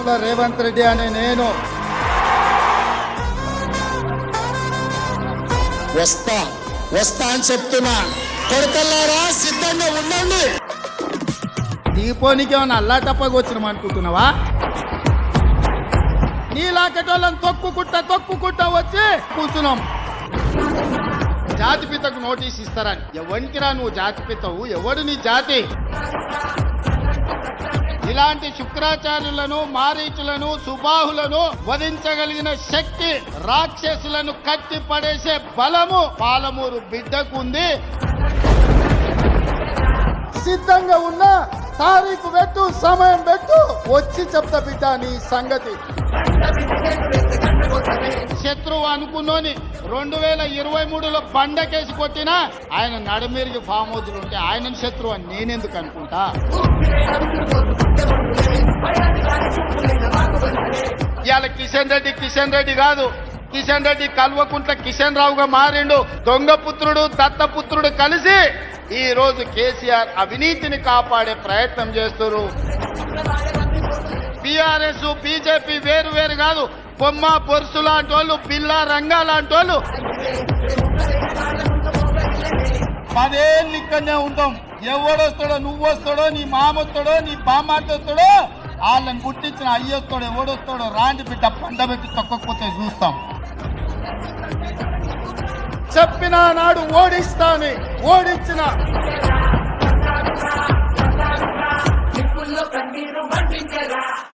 యనమల రేవంత్ రెడ్డి అనే నేను వస్తా అని చెప్తున్నా. కొడుకల్లారా సిద్ధంగా ఉండండి. దీపోనికి ఏమన్నా అల్లాటప్పగా వచ్చినాం అనుకుంటున్నావా? నీలాకటోళ్ళని తొక్కుకుంటా వచ్చి కూర్చున్నాం. జాతిపితకు నోటీస్ ఇస్తారని. ఎవరికిరా నువ్వు జాతిపితవు? ఎవడు నీ జాతి? ఇలాంటి శుక్రాచార్యులను, మారీచులను, సుబాహులను వధించగలిగిన శక్తి, రాక్షసులను కట్టి పడేసే బలము పాలమూరు బిడ్డకు ఉంది. సిద్ధంగా ఉన్న తారీఖు పెట్టు, సమయం పెట్టు, వచ్చి చెప్తా బిడ్డ నీ సంగతి. శత్రువు అనుకున్నోని 2023లో బండకేసి కొట్టినా ఆయన నడుమిరిగి ఫామ్ హౌస్లు ఉంటే ఆయన శత్రువు అని నేనెందుకు అనుకుంటా? ఇవాళ కిషన్ రెడ్డి కాదు, కిషన్ రెడ్డి కల్వకుంట్ల కిషన్ రావుగా మారిండు. దొంగపుత్రుడు దత్తపుత్రుడు కలిసి ఈ రోజు కేసీఆర్ అవినీతిని కాపాడే ప్రయత్నం చేస్తున్నారు. బీఆర్ఎస్ బీజేపీ వేరు కాదు. బొమ్మ బొరుసు లాంటి వాళ్ళు, పిల్ల రంగా లాంటి వాళ్ళు 10 ఏళ్ళు ఇక్కడనే ఉంటాం. ఎవడొస్తాడో, నువ్వు వస్తాడో, నీ మామ వస్తాడో, నీ బామ్మాట వస్తాడో, వాళ్ళని గుర్తించిన అయ్యొస్తాడో, ఎవడొస్తాడో రాండి బిడ్డ పండబెట్టి తొక్కకపోతే చూస్తాం. చెప్పిన నాడు ఓడిస్తాని, ఓడించిన